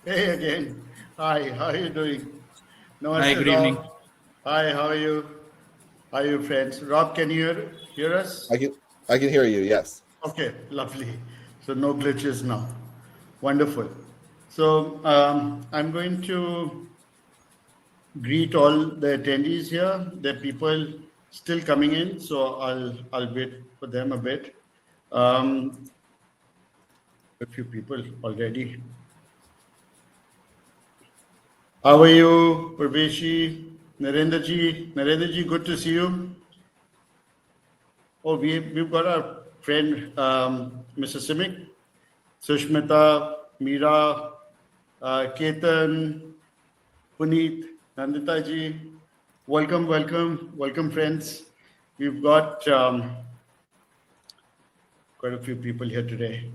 Hey again. Hi, how are you doing? Hi, Namaste, good evening. Rob. Hi, how are you? How are you, friends? Rob, can you hear us? I can hear you. Yes. Okay, lovely. So no glitches now. Wonderful. So I'm going to greet all the attendees here. There are people still coming in, so I'll wait for them a bit. Um, a few people already. How are you, Parveshi? Narendraji, good to see you. Oh, we've got our friend, Mr. Simic, Sushmita, Meera, Ketan, Puneet, Nandita ji. Welcome, friends. We've got quite a few people here today.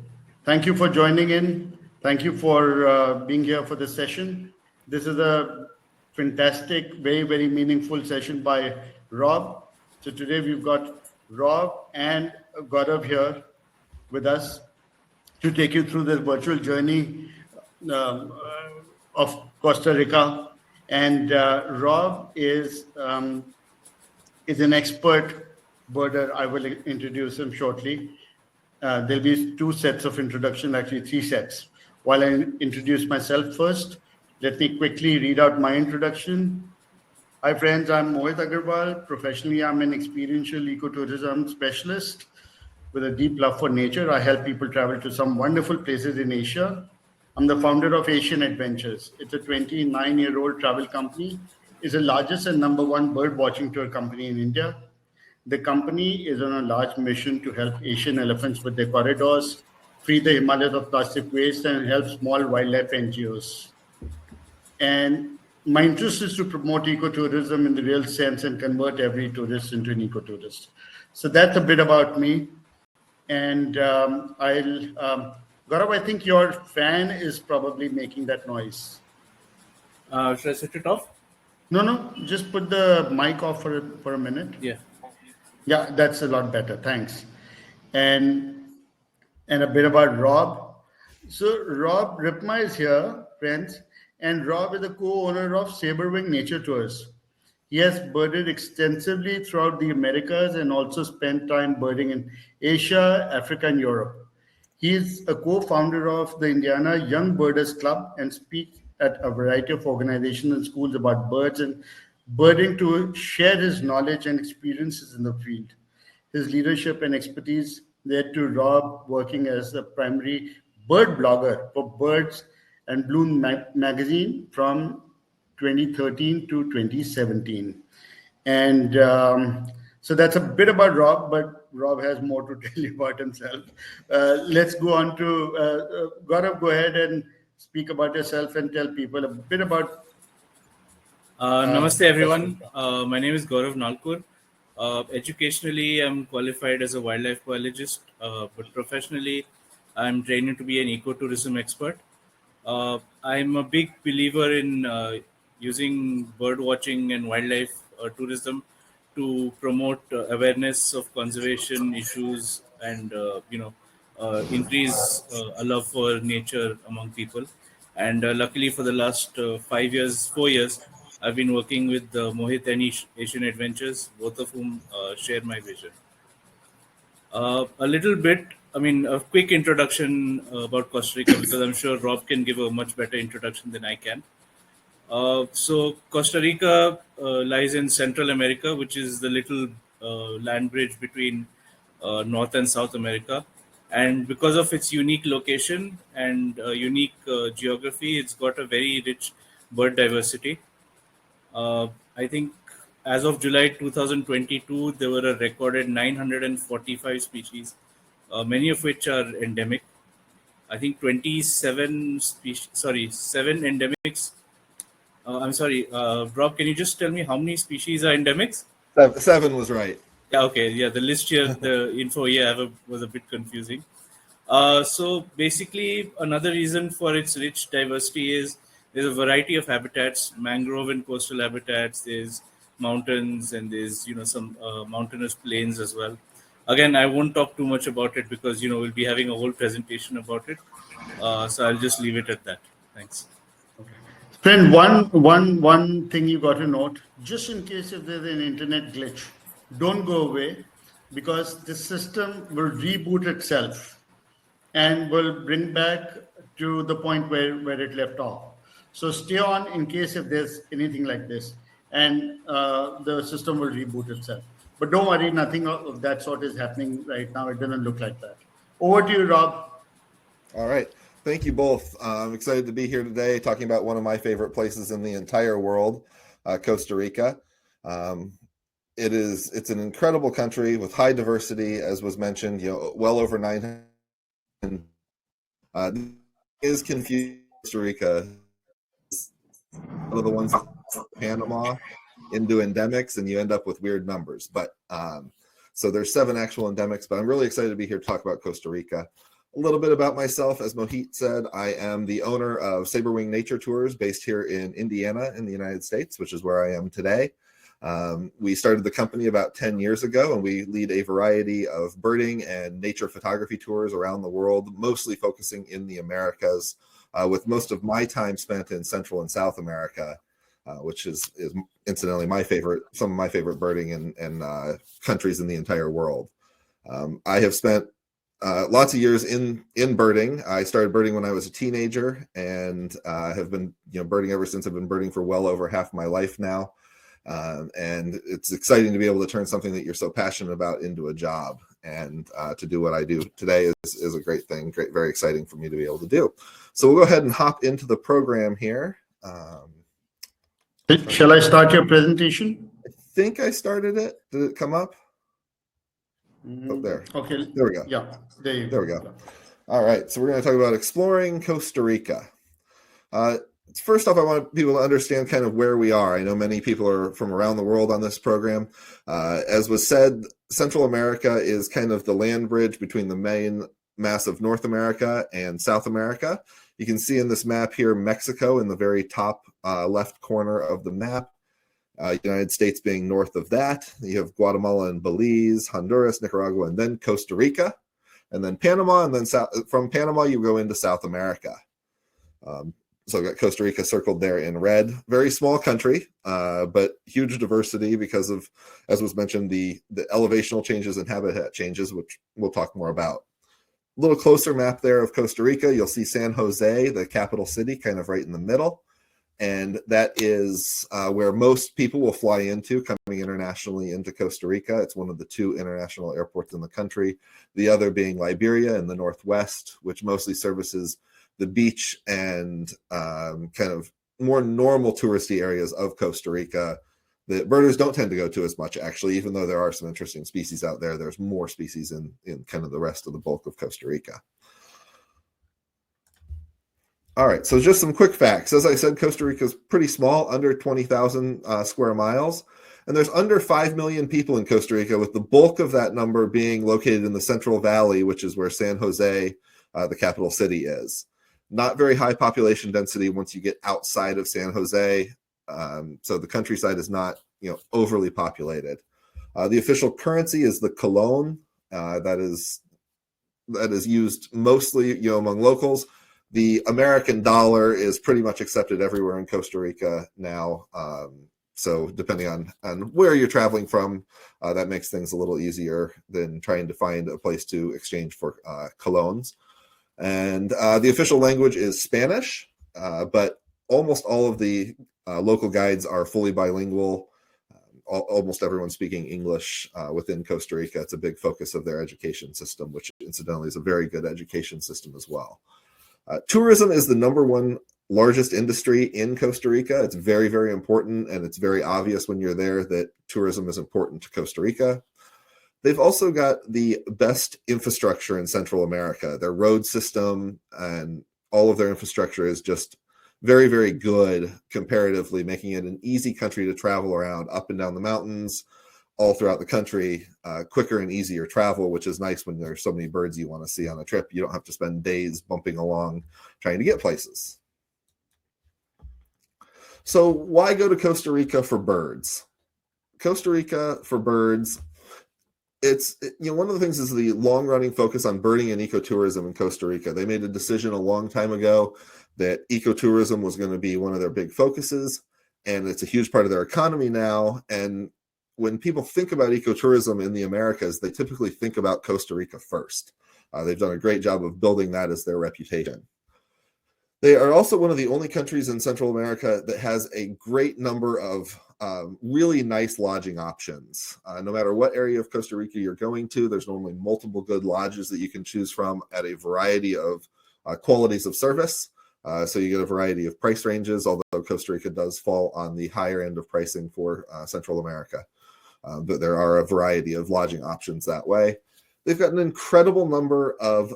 Thank you for joining in. Thank you for being here for this session. This is a fantastic, very meaningful session by Rob. So today we've got Rob and Gaurav here with us to take you through this virtual journey of Costa Rica. And Rob is an expert birder. I will introduce him shortly. There'll be two sets of introduction, actually three sets. While I introduce myself first, let me quickly read out my introduction. Hi friends, I'm Mohit Aggarwal. Professionally, I'm an experiential ecotourism specialist with a deep love for nature. I help people travel to some wonderful places in Asia. I'm the founder of Asian Adventures. It's a 29-year-old travel company. It's the largest and number one bird watching tour company in India. The company is on a large mission to help Asian elephants with their corridors, free the Himalayas of plastic waste, and help small wildlife NGOs. And my interest is to promote ecotourism in the real sense and convert every tourist into an ecotourist. So that's a bit about me. And Gaurav, I think your fan is probably making that noise. Should I switch it off? No, just put the mic off for a minute. Yeah. Yeah, that's a lot better. Thanks. And a bit about Rob. So Rob Ripma is here, friends, and Rob is the co-owner of Saberwing Nature Tours. He has birded extensively throughout the Americas and also spent time birding in Asia, Africa, and Europe. He is a co-founder of the Indiana Young Birders Club and speaks at a variety of organizations and schools about birds and birding to share his knowledge and experiences in the field. His leadership and expertise led to Rob working as the primary bird blogger for Birds and Bloom magazine from 2013 to 2017. And so that's a bit about Rob, but Rob has more to tell you about himself. Let's go on to Gaurav. Go ahead and speak about yourself and tell people a bit about Namaste, Costa everyone. Rica. My name is Gaurav Nalkur. Educationally, I'm qualified as a wildlife biologist, but professionally, I'm training to be an ecotourism expert. I'm a big believer in using bird watching and wildlife tourism to promote awareness of conservation issues and increase a love for nature among people. And luckily, for the last 5 years, 4 years, I've been working with Mohit and Asian Adventures, both of whom share my vision. A little bit, I mean, a quick introduction about Costa Rica because I'm sure Rob can give a much better introduction than I can. So Costa Rica lies in Central America, which is the little land bridge between North and South America. And because of its unique location and unique geography, it's got a very rich bird diversity. I think as of July 2022, there were a recorded 945 species, many of which are endemic. I think 27 species, sorry, seven endemics. I'm sorry, Rob, can you just tell me how many species are endemics? Seven was right. Yeah, okay, yeah, the list here, the info here was a bit confusing. So basically, another reason for its rich diversity is there's a variety of habitats, mangrove and coastal habitats. There's mountains and there's some mountainous plains as well. Again, I won't talk too much about it because we'll be having a whole presentation about it. So I'll just leave it at that. Thanks. Friend, one thing you got to note, just in case if there's an internet glitch, don't go away because the system will reboot itself and will bring back to the point where it left off. So stay on in case if there's anything like this, and the system will reboot itself. But don't worry, nothing of that sort is happening right now. It doesn't look like that. Over to you, Rob. All right. Thank you both. I'm excited to be here today talking about one of my favorite places in the entire world, Costa Rica. It's an incredible country with high diversity, as was mentioned, well over 900. Is confused. Costa Rica is one of the ones Panama into endemics, and you end up with weird numbers. But so there's 7 actual endemics, but I'm really excited to be here to talk about Costa Rica. A little bit about myself, as Mohit said, I am the owner of Saberwing Nature Tours based here in Indiana in the United States, which is where I am today. We started the company about 10 years ago, and we lead a variety of birding and nature photography tours around the world, mostly focusing in the Americas, with most of my time spent in Central and South America, which is incidentally some of my favorite birding and countries in the entire world. I have spent lots of years in birding. I started birding when I was a teenager, and have been birding ever since. I've been birding for well over half my life now. And it's exciting to be able to turn something that you're so passionate about into a job, and to do what I do today is a great thing. Very exciting for me to be able to do. So we'll go ahead and hop into the program here. Shall I start your presentation? I think I started it. Did it come up? Oh, there. Okay. There we go. Yeah, there we go. All right. So we're going to talk about exploring Costa Rica. First off, I want people to understand kind of where we are. I know many people are from around the world on this program. As was said, Central America is kind of the land bridge between the main mass of North America and South America. You can see in this map here, Mexico in the very top left corner of the map. United States being north of that. You have Guatemala and Belize, Honduras, Nicaragua, and then Costa Rica, and then Panama, and then from Panama you go into South America. So I've got Costa Rica circled there in red. Very small country, but huge diversity because of, as was mentioned, the elevational changes and habitat changes, which we'll talk more about. A little closer map there of Costa Rica. You'll see San Jose, the capital city, kind of right in the middle. And that is where most people will fly into coming internationally into Costa Rica. It's one of the 2 international airports in the country, the other being Liberia in the northwest, which mostly services the beach and kind of more normal touristy areas of Costa Rica that birders don't tend to go to as much, actually, even though there are some interesting species out there. There's more species in kind of the rest of the bulk of Costa Rica. All right, so just some quick facts. As I said, Costa Rica is pretty small, under 20,000 square miles. And there's under 5 million people in Costa Rica, with the bulk of that number being located in the Central Valley, which is where San Jose, the capital city, is. Not very high population density once you get outside of San Jose. So the countryside is not overly populated. The official currency is the colon. That is used mostly among locals. The American dollar is pretty much accepted everywhere in Costa Rica now. So depending on where you're traveling from, that makes things a little easier than trying to find a place to exchange for colones. And the official language is Spanish, but almost all of the local guides are fully bilingual. Almost everyone speaking English within Costa Rica. It's a big focus of their education system, which incidentally is a very good education system as well. Tourism is the #1 largest industry in Costa Rica. It's very, very important, and it's very obvious when you're there that tourism is important to Costa Rica. They've also got the best infrastructure in Central America. Their road system and all of their infrastructure is just very, very good comparatively, making it an easy country to travel around, up and down the mountains, all throughout the country, quicker and easier travel, which is nice when there's so many birds you want to see on a trip. You don't have to spend days bumping along trying to get places. So why go to Costa Rica for birds? Costa Rica for birds, it's one of the things is the long-running focus on birding and ecotourism in Costa Rica. They made a decision a long time ago that ecotourism was going to be one of their big focuses, and it's a huge part of their economy now. And when people think about ecotourism in the Americas, they typically think about Costa Rica first. They've done a great job of building that as their reputation. They are also one of the only countries in Central America that has a great number of really nice lodging options. No matter what area of Costa Rica you're going to, there's normally multiple good lodges that you can choose from at a variety of qualities of service. So you get a variety of price ranges, although Costa Rica does fall on the higher end of pricing for Central America. But there are a variety of lodging options that way. They've got an incredible number of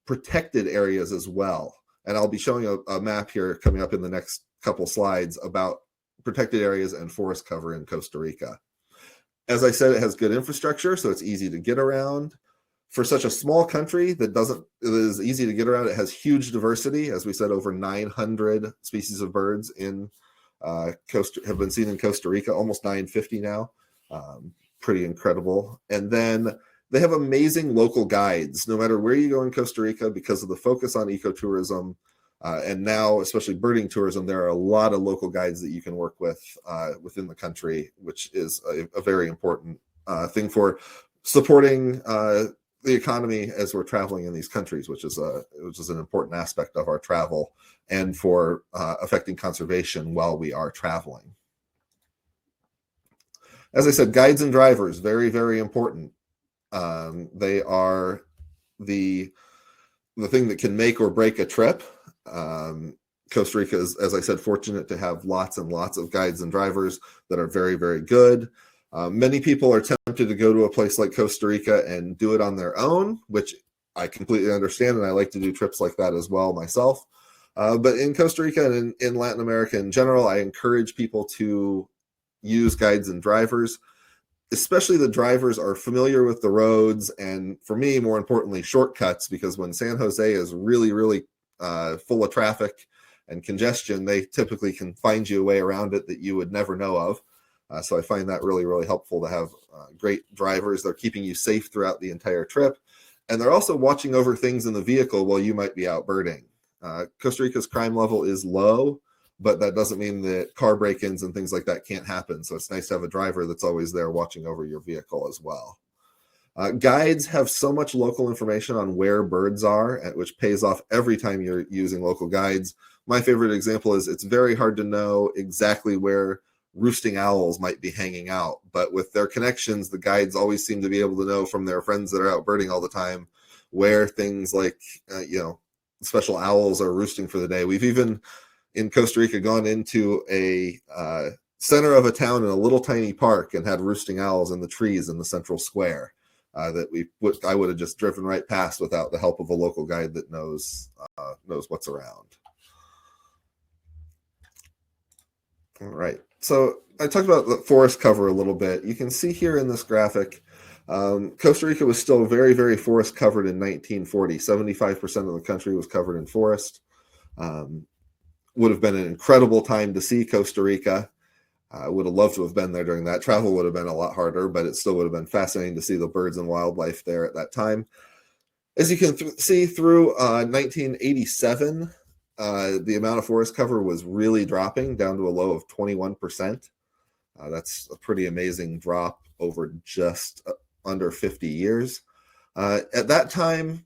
protected areas as well. And I'll be showing a map here coming up in the next couple slides about protected areas and forest cover in Costa Rica. As I said, it has good infrastructure, so it's easy to get around. For such a small country it is easy to get around. It has huge diversity. As we said, over 900 species of birds have been seen in Costa Rica, almost 950 now. Pretty incredible. And then they have amazing local guides, no matter where you go in Costa Rica, because of the focus on ecotourism. And now, especially birding tourism, there are a lot of local guides that you can work with within the country, which is a very important thing for supporting the economy as we're traveling in these countries, which is an important aspect of our travel, and for affecting conservation while we are traveling. As I said, guides and drivers, very, very important. They are the thing that can make or break a trip. Costa Rica is, as I said, fortunate to have lots and lots of guides and drivers that are very, very good. Many people are tempted to go to a place like Costa Rica and do it on their own, which I completely understand, and I like to do trips like that as well myself. But in Costa Rica and in Latin America in general, I encourage people to use guides and drivers. Especially the drivers are familiar with the roads, and for me, more importantly, shortcuts, because when San Jose is really, really full of traffic and congestion, they typically can find you a way around it that you would never know of. So I find that really, really helpful to have great drivers. They're keeping you safe throughout the entire trip, and they're also watching over things in the vehicle while you might be out birding. Costa Rica's crime level is low, but that doesn't mean that car break-ins and things like that can't happen. So it's nice to have a driver that's always there watching over your vehicle as well. Guides have so much local information on where birds are, which pays off every time you're using local guides. My favorite example is it's very hard to know exactly where roosting owls might be hanging out, but with their connections, the guides always seem to be able to know from their friends that are out birding all the time where things like, special owls are roosting for the day. We've even in Costa Rica gone into a center of a town in a little tiny park and had roosting owls in the trees in the central square that I would have just driven right past without the help of a local guide that knows what's around. All right, so I talked about the forest cover a little bit. You can see here in this graphic, Costa Rica was still very, very forest covered in 1940. 75% of the country was covered in forest. Would have been an incredible time to see Costa Rica. I would have loved to have been there during that. Travel would have been a lot harder, but it still would have been fascinating to see the birds and wildlife there at that time. As you can see through 1987, the amount of forest cover was really dropping down to a low of 21%. That's a pretty amazing drop over just under 50 years. At that time,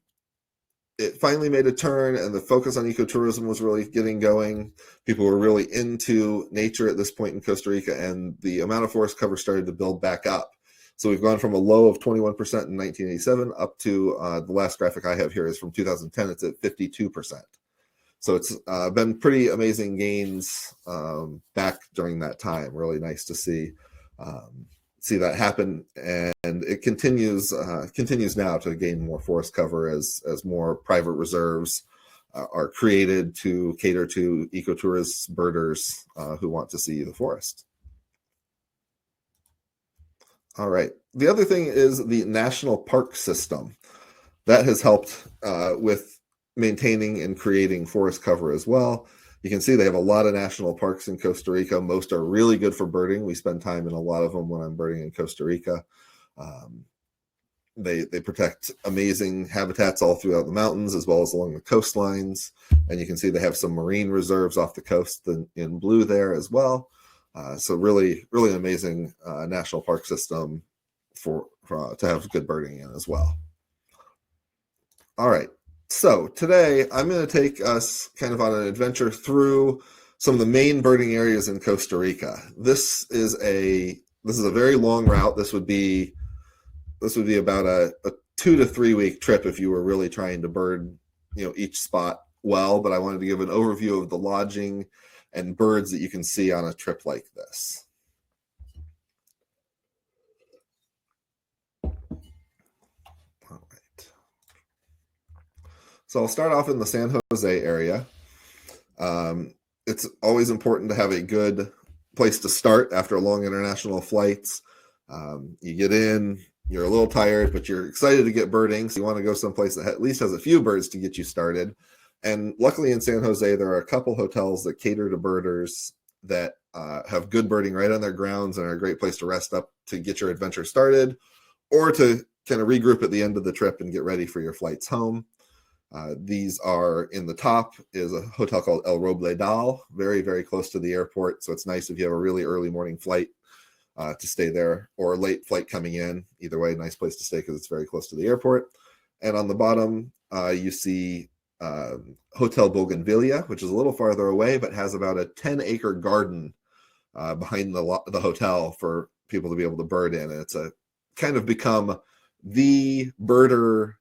it finally made a turn, and the focus on ecotourism was really getting going. People were really into nature at this point in Costa Rica, and the amount of forest cover started to build back up. So we've gone from a low of 21% in 1987 up to the last graphic I have here is from 2010. It's at 52%. So it's been pretty amazing gains back during that time. Really nice to see that happen, and it continues now to gain more forest cover as more private reserves are created to cater to ecotourists, birders who want to see the forest. All right. The other thing is the national park system. That has helped with maintaining and creating forest cover as well. You can see they have a lot of national parks in Costa Rica. Most are really good for birding. We spend time in a lot of them when I'm birding in Costa Rica. They protect amazing habitats all throughout the mountains as well as along the coastlines. And you can see they have some marine reserves off the coast in blue there as well. So really, really amazing national park system for to have good birding in as well. All right. So today I'm going to take us kind of on an adventure through some of the main birding areas in Costa Rica. This is a very long route. This would be about a 2 to 3 week trip if you were really trying to bird, each spot well. But I wanted to give an overview of the lodging and birds that you can see on a trip like this. All right. So I'll start off in the San Jose area. It's always important to have a good place to start after long international flights. You get in, you're a little tired, but you're excited to get birding. So you want to go someplace that at least has a few birds to get you started. And luckily in San Jose, there are a couple hotels that cater to birders that have good birding right on their grounds and are a great place to rest up to get your adventure started or to kind of regroup at the end of the trip and get ready for your flights home. These are in the top is a hotel called El Robledal, very, very close to the airport. So it's nice if you have a really early morning flight to stay there or a late flight coming in. Either way, nice place to stay because it's very close to the airport. And on the bottom, you see Hotel Bougainvillea, which is a little farther away, but has about a 10-acre garden behind the hotel for people to be able to bird in. And it's a kind of become the birder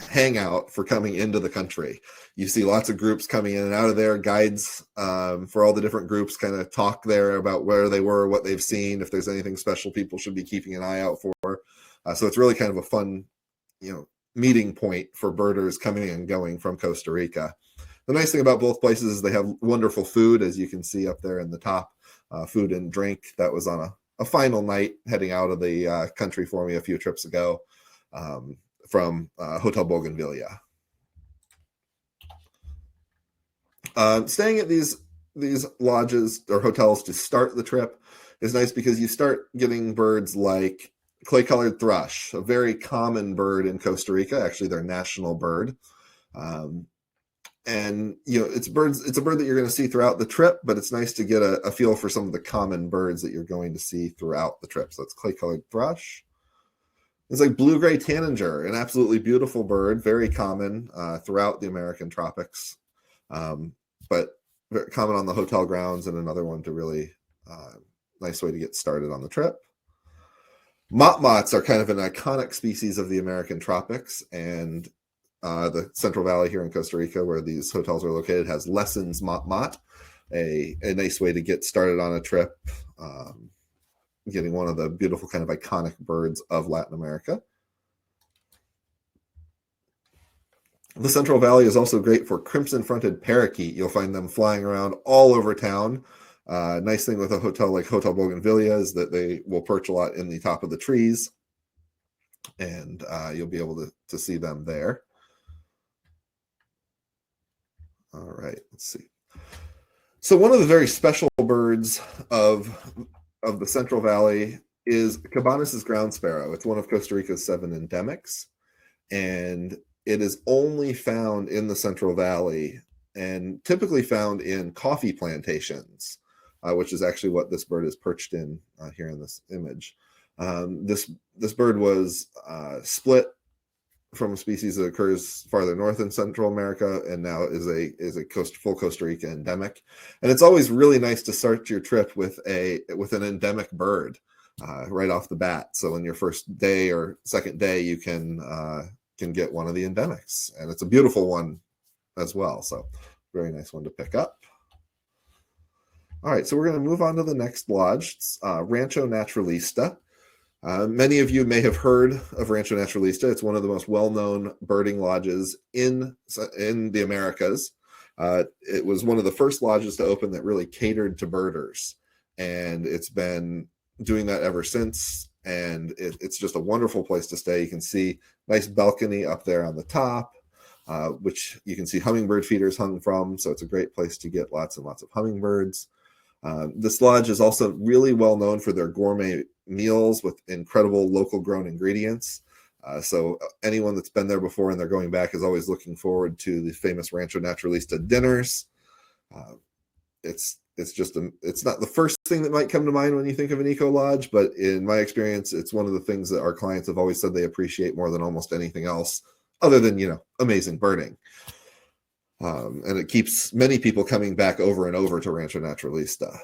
hangout for coming into the country. You see lots of groups coming in and out of there. Guides for all the different groups kind of talk there about where they were, what they've seen, if there's anything special people should be keeping an eye out for. So it's really kind of a fun, meeting point for birders coming and going from Costa Rica. The nice thing about both places is they have wonderful food, as you can see up there in the top, food and drink. That was on a final night heading out of the country for me a few trips ago. From Hotel Bougainvillea. Staying at these lodges or hotels to start the trip is nice because you start getting birds like clay-colored thrush, a very common bird in Costa Rica, actually their national bird. And it's a bird that you're going to see throughout the trip, but it's nice to get a feel for some of the common birds that you're going to see throughout the trip. So it's clay-colored thrush. It's like blue-gray tanager, an absolutely beautiful bird, very common throughout the American tropics, but very common on the hotel grounds, and another one to really nice way to get started on the trip. Motmots are kind of an iconic species of the American tropics, and the Central Valley here in Costa Rica, where these hotels are located, has Lessons Motmot, a nice way to get started on a trip. Getting one of the beautiful kind of iconic birds of Latin America. The Central Valley is also great for crimson-fronted parakeet. You'll find them flying around all over town. Nice thing with a hotel like Hotel Bougainvillea is that they will perch a lot in the top of the trees, and you'll be able to see them there. All right, let's see. So one of the very special birds of the Central Valley is Cabanas' ground sparrow. It's one of Costa Rica's 7 endemics, and it is only found in the Central Valley and typically found in coffee plantations, which is actually what this bird is perched in here in this image. This bird was split from a species that occurs farther north in Central America, and now is a full Costa Rica endemic. And it's always really nice to start your trip with an endemic bird right off the bat. So in your first day or second day, you can get one of the endemics, and it's a beautiful one as well. So very nice one to pick up. All right, so we're going to move on to the next lodge, Rancho Naturalista. Many of you may have heard of Rancho Naturalista. It's one of the most well-known birding lodges in the Americas. It was one of the first lodges to open that really catered to birders, and it's been doing that ever since. And it's just a wonderful place to stay. You can see nice balcony up there on the top, which you can see hummingbird feeders hung from. So it's a great place to get lots and lots of hummingbirds. This lodge is also really well known for their gourmet meals with incredible local grown ingredients. So anyone that's been there before and they're going back is always looking forward to the famous Rancho Naturalista dinners. It's not the first thing that might come to mind when you think of an eco lodge, but in my experience, it's one of the things that our clients have always said they appreciate more than almost anything else, other than amazing birding. And it keeps many people coming back over and over to Rancho Naturalista.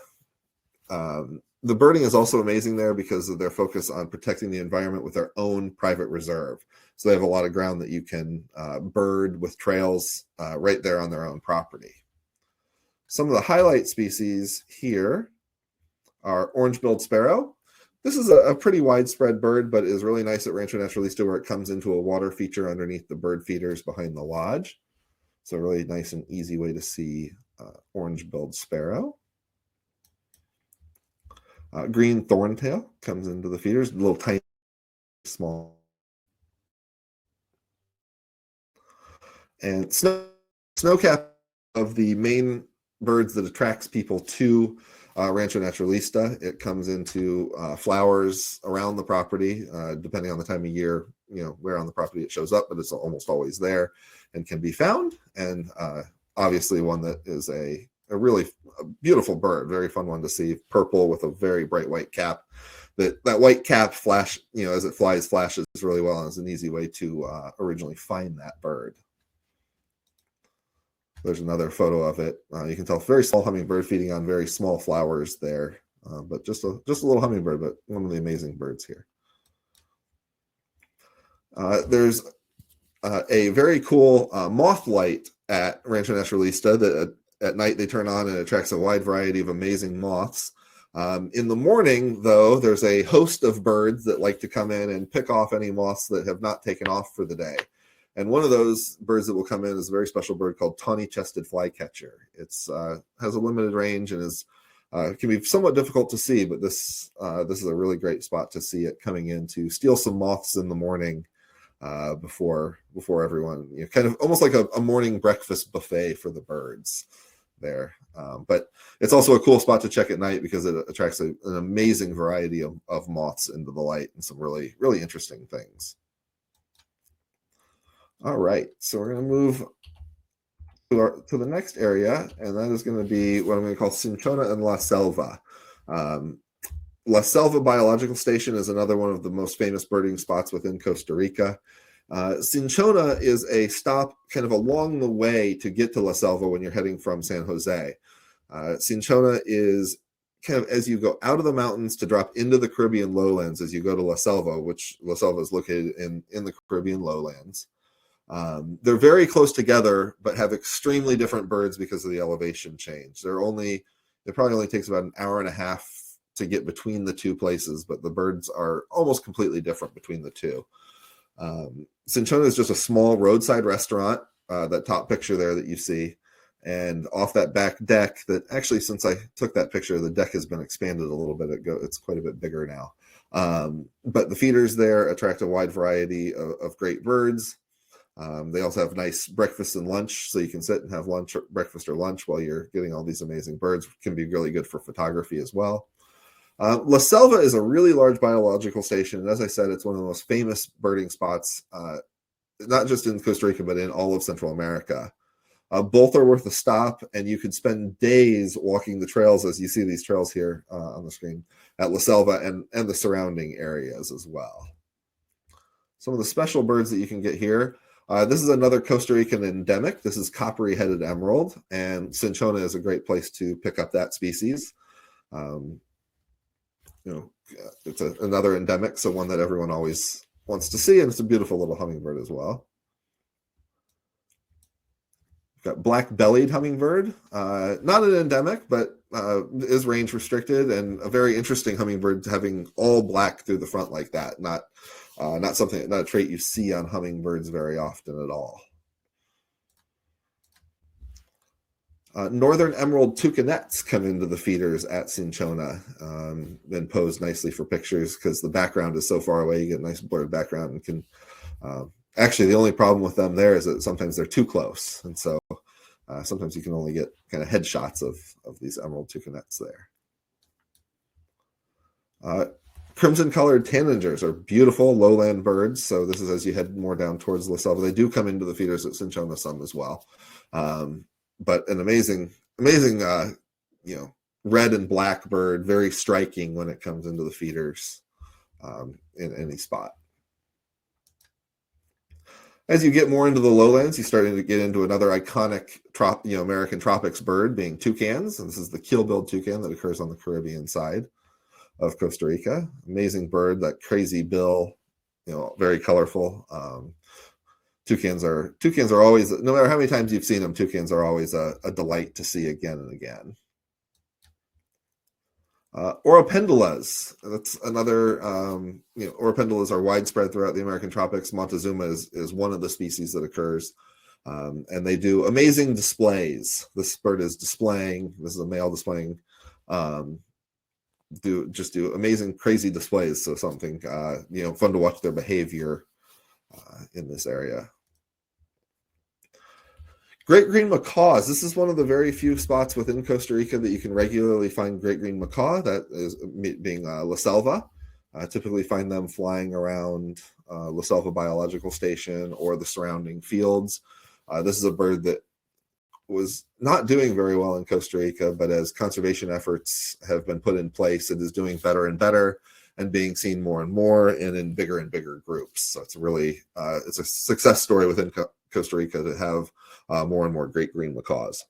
The birding is also amazing there because of their focus on protecting the environment with their own private reserve. So they have a lot of ground that you can bird with trails right there on their own property. Some of the highlight species here are orange-billed sparrow. This is a pretty widespread bird, but is really nice at Rancho Naturalista where it comes into a water feature underneath the bird feeders behind the lodge. So a really nice and easy way to see orange-billed sparrow. Green thorntail comes into the feeders, a little tiny, small. And snowcap of the main birds that attracts people to Rancho Naturalista. It comes into flowers around the property, depending on the time of year, where on the property it shows up, but it's almost always there and can be found. And obviously one that is a really beautiful bird, very fun one to see, purple with a very bright white cap. That white cap flash, as it flies, flashes really well, and is an easy way to originally find that bird. There's another photo of it. You can tell very small hummingbird feeding on very small flowers there, but just a little hummingbird, but one of the amazing birds here. There's a very cool moth light at Rancho Naturalista that at night they turn on and attracts a wide variety of amazing moths. In the morning, though, there's a host of birds that like to come in and pick off any moths that have not taken off for the day. And one of those birds that will come in is a very special bird called tawny-chested flycatcher. It's has a limited range and is can be somewhat difficult to see, but this is a really great spot to see it coming in to steal some moths in the morning before everyone, kind of almost like a morning breakfast buffet for the birds there. But it's also a cool spot to check at night because it attracts an amazing variety of moths into the light and some really, really interesting things. All right, so we're going to move to the next area, and that is going to be what I'm going to call Cinchona and La Selva. La Selva Biological Station is another one of the most famous birding spots within Costa Rica. Cinchona is a stop kind of along the way to get to La Selva when you're heading from San Jose. Cinchona is kind of as you go out of the mountains to drop into the Caribbean lowlands as you go to La Selva, which La Selva is located in the Caribbean lowlands. They're very close together, but have extremely different birds because of the elevation change. It probably only takes about an hour and a half to get between the two places, but the birds are almost completely different between the two. Cinchona is just a small roadside restaurant, that top picture there that you see. And off that back deck that actually, since I took that picture, the deck has been expanded a little bit. It's quite a bit bigger now. But the feeders there attract a wide variety of great birds. They also have nice breakfast and lunch, so you can sit and have breakfast or lunch while you're getting all these amazing birds. It can be really good for photography as well. La Selva is a really large biological station, and as I said, it's one of the most famous birding spots, not just in Costa Rica, but in all of Central America. Both are worth a stop, and you could spend days walking the trails, as you see these trails here on the screen, at La Selva and the surrounding areas as well. Some of the special birds that you can get here. This is another Costa Rican endemic. This is coppery-headed emerald, and Cinchona is a great place to pick up that species. It's another endemic, so one that everyone always wants to see, and it's a beautiful little hummingbird as well. We've got black-bellied hummingbird, not an endemic, but is range restricted, and a very interesting hummingbird having all black through the front like that. Not a trait you see on hummingbirds very often at all. Northern emerald toucanets come into the feeders at Cinchona and pose nicely for pictures because the background is so far away. You get a nice blurred background and can actually, the only problem with them there is that sometimes they're too close, and so sometimes you can only get kind of headshots of these emerald toucanets there. Crimson-colored tanagers are beautiful lowland birds. So this is as you head more down towards La Selva. They do come into the feeders at Cinchona some as well. But an amazing, red and black bird, very striking when it comes into the feeders in any spot. As you get more into the lowlands, you're starting to get into another iconic American tropics bird, being toucans. And this is the keel-billed toucan that occurs on the Caribbean side of Costa Rica. Amazing bird, that crazy bill, very colorful. Toucans are always, no matter how many times you've seen them, toucans are always a delight to see again and again. Oropendulas, that's another, oropendulas are widespread throughout the American tropics. Montezuma is one of the species that occurs. And they do amazing displays. This bird is displaying, this is a male displaying, do amazing, crazy displays. So something, fun to watch their behavior in this area. Great green macaws. This is one of the very few spots within Costa Rica that you can regularly find great green macaw. That is being La Selva. Typically find them flying around La Selva Biological Station or the surrounding fields. This is a bird that was not doing very well in Costa Rica, but as conservation efforts have been put in place, it is doing better and better and being seen more and more and in bigger and bigger groups. So it's really, it's a success story within Costa Rica to have more and more great green macaws.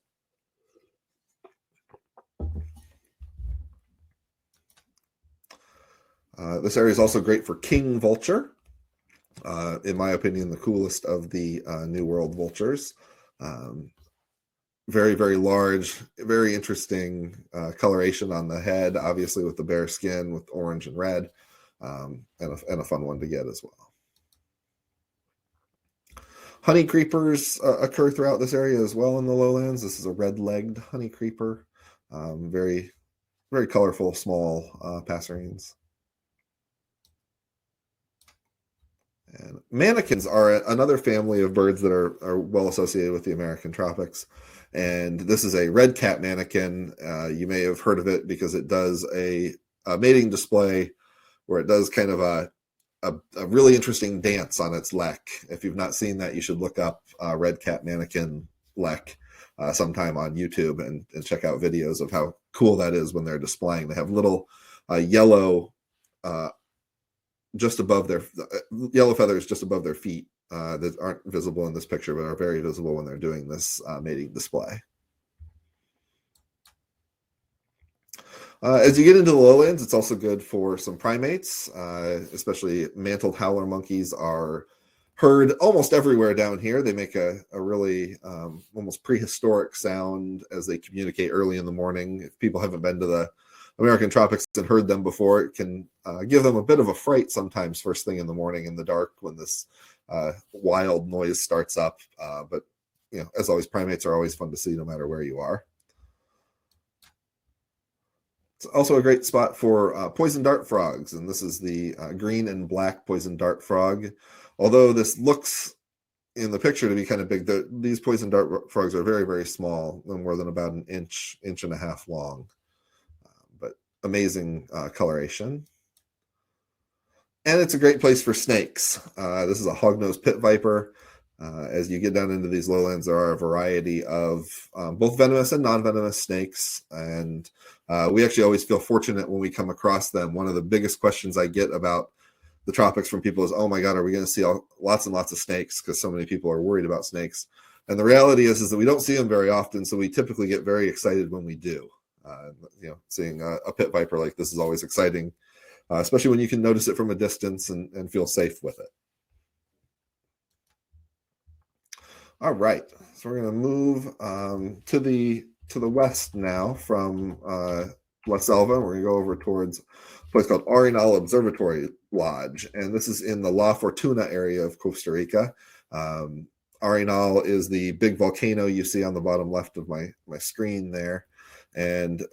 This area is also great for king vulture. In my opinion, the coolest of the New World vultures. Very, very large, very interesting coloration on the head, obviously with the bare skin with orange and red, and a fun one to get as well. Honey creepers occur throughout this area as well in the lowlands. This is a red-legged honey creeper. Very, very colorful, small passerines. And manakins are another family of birds that are well associated with the American tropics. And this is a red cap manakin. You may have heard of it because it does a mating display where it does kind of a really interesting dance on its lek. If you've not seen that, you should look up red cap manakin lek sometime on YouTube and check out videos of how cool that is when they're displaying. They have little yellow just above their yellow feathers just above their feet that aren't visible in this picture, but are very visible when they're doing this mating display. As you get into the lowlands, it's also good for some primates, especially mantled howler monkeys are heard almost everywhere down here. They make a really almost prehistoric sound as they communicate early in the morning. If people haven't been to the American tropics and heard them before, it can give them a bit of a fright sometimes first thing in the morning in the dark when this wild noise starts up. But as always, primates are always fun to see no matter where you are. It's also a great spot for poison dart frogs, and this is the green and black poison dart frog. Although this looks in the picture to be kind of big, these poison dart frogs are very, very small, no more than about an inch and a half long. But amazing coloration. And it's a great place for snakes. This is a hognose pit viper. As you get down into these lowlands, there are a variety of both venomous and non-venomous snakes. And we actually always feel fortunate when we come across them. One of the biggest questions I get about the tropics from people is, oh my God, are we going to see lots and lots of snakes? Because so many people are worried about snakes. And the reality is that we don't see them very often. So we typically get very excited when we do. Seeing a pit viper like this is always exciting, especially when you can notice it from a distance and feel safe with it. All right, so we're going to move to the west now from La Selva. We're going to go over towards a place called Arenal Observatory Lodge, and this is in the La Fortuna area of Costa Rica. Arenal is the big volcano you see on the bottom left of my screen there, and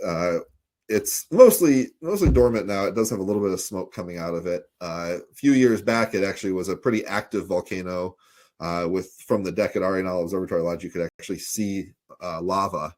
it's mostly dormant now. It does have a little bit of smoke coming out of it. A few years back, it actually was a pretty active volcano. From the deck at Arenal Observatory Lodge, you could actually see lava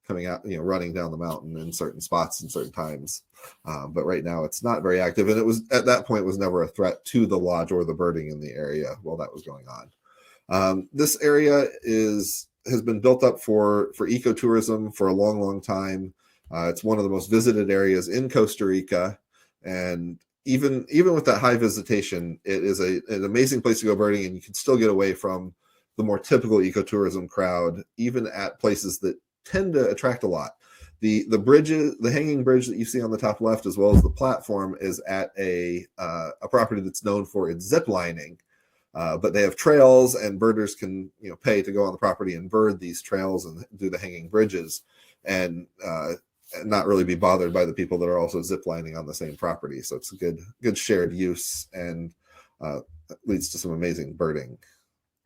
coming out, running down the mountain in certain spots and certain times. But right now it's not very active. And it was at that point was never a threat to the lodge or the birding in the area while that was going on. This area has been built up for ecotourism for a long, long time. It's one of the most visited areas in Costa Rica. And even with that high visitation, it is an amazing place to go birding, and you can still get away from the more typical ecotourism crowd, even at places that tend to attract a lot. The bridges, the hanging bridge that you see on the top left, as well as the platform, is at a property that's known for its zip lining. But they have trails, and birders can pay to go on the property and bird these trails and do the hanging bridges, and not really be bothered by the people that are also zip lining on the same property. So it's a good shared use, and leads to some amazing birding.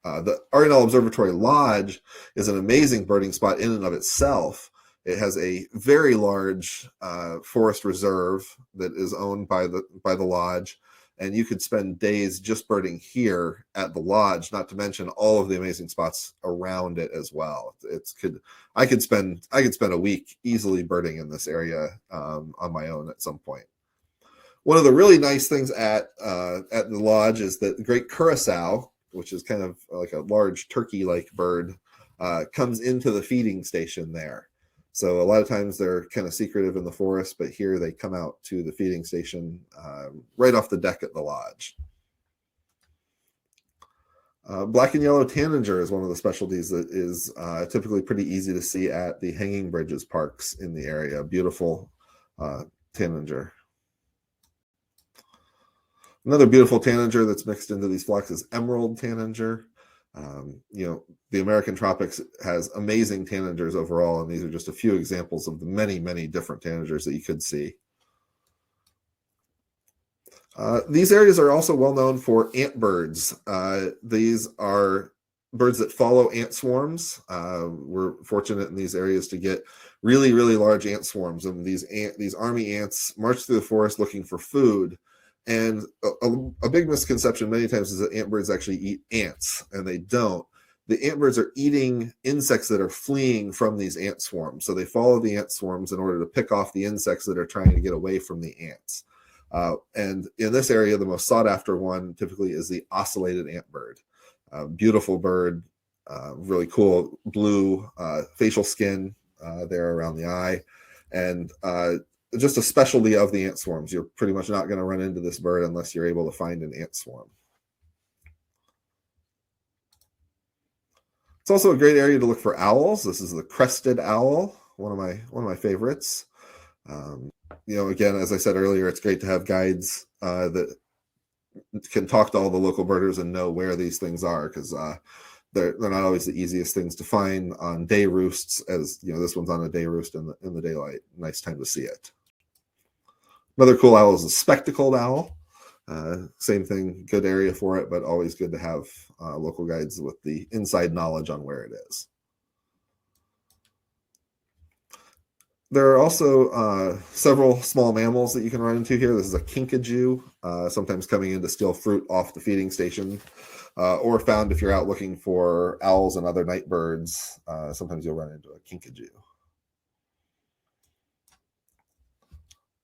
The Arenal Observatory Lodge is an amazing birding spot in and of itself. It has a very large forest reserve that is owned by the lodge, and you could spend days just birding here at the lodge, not to mention all of the amazing spots around it as well. I could spend a week easily birding in this area on my own at some point. One of the really nice things at the lodge is that the great curassow, which is kind of like a large turkey-like bird, comes into the feeding station there. So a lot of times they're kind of secretive in the forest, but here they come out to the feeding station right off the deck at the lodge. Black and yellow tanager is one of the specialties that is typically pretty easy to see at the hanging bridges parks in the area. Beautiful tanager. Another beautiful tanager that's mixed into these flocks is emerald tanager. The American tropics has amazing tanagers overall, and these are just a few examples of the many, many different tanagers that you could see. These areas are also well known for antbirds. These are birds that follow ant swarms. We're fortunate in these areas to get really, really large ant swarms, and these army ants march through the forest looking for food. And a big misconception many times is that antbirds actually eat ants, and they don't. The antbirds are eating insects that are fleeing from these ant swarms. So they follow the ant swarms in order to pick off the insects that are trying to get away from the ants. And in this area, the most sought after one typically is the ocellated antbird. Beautiful bird, really cool blue facial skin there around the eye. And just a specialty of the ant swarms. You're pretty much not going to run into this bird unless you're able to find an ant swarm. It's also a great area to look for owls. This is the crested owl, one of my favorites. Again, as I said earlier, it's great to have guides that can talk to all the local birders and know where these things are, because they're not always the easiest things to find on day roosts. As this one's on a day roost in the daylight. Nice time to see it. Another cool owl is a spectacled owl. Same thing, good area for it, but always good to have local guides with the inside knowledge on where it is. There are also several small mammals that you can run into here. This is a kinkajou, sometimes coming in to steal fruit off the feeding station, or found if you're out looking for owls and other night birds. Sometimes you'll run into a kinkajou.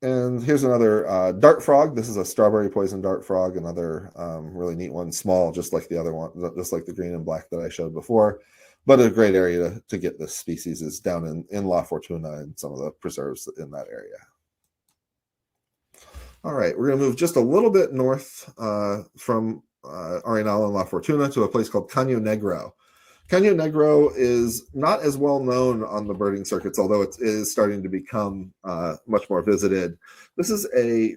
And here's another dart frog. This is a strawberry poison dart frog, another really neat one, small, just like the other one, just like the green and black that I showed before. But a great area to get this species is down in La Fortuna and some of the preserves in that area. All right, we're going to move just a little bit north from Arenal and La Fortuna to a place called Caño Negro. Caño Negro is not as well known on the birding circuits, although it is starting to become much more visited. This is a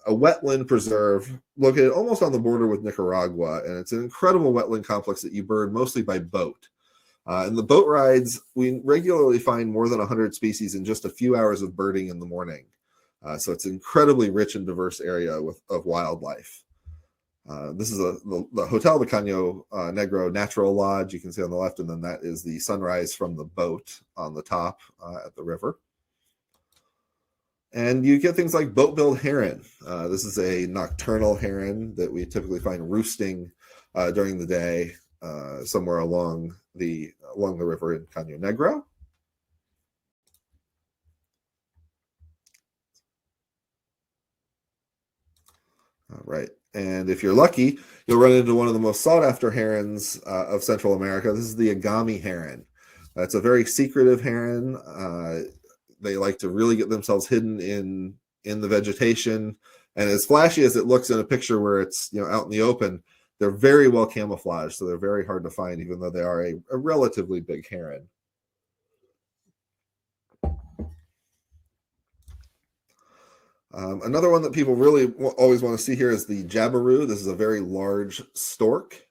wetland preserve located almost on the border with Nicaragua, and it's an incredible wetland complex that you bird mostly by boat. In the boat rides, we regularly find more than 100 species in just a few hours of birding in the morning. So it's an incredibly rich and diverse area of wildlife. This is the Hotel de Caño Negro Natural Lodge, you can see on the left, and then that is the sunrise from the boat on the top at the river. And you get things like boat-billed heron. This is a nocturnal heron that we typically find roosting during the day somewhere along the river in Caño Negro. All right. And if you're lucky, you'll run into one of the most sought after herons of Central America. This is the Agami heron. It's a very secretive heron. They like to really get themselves hidden in the vegetation. And as flashy as it looks in a picture where it's out in the open, they're very well camouflaged. So they're very hard to find, even though they are a relatively big heron. Another one that people really always want to see here is the jabiru. This is a very large stork.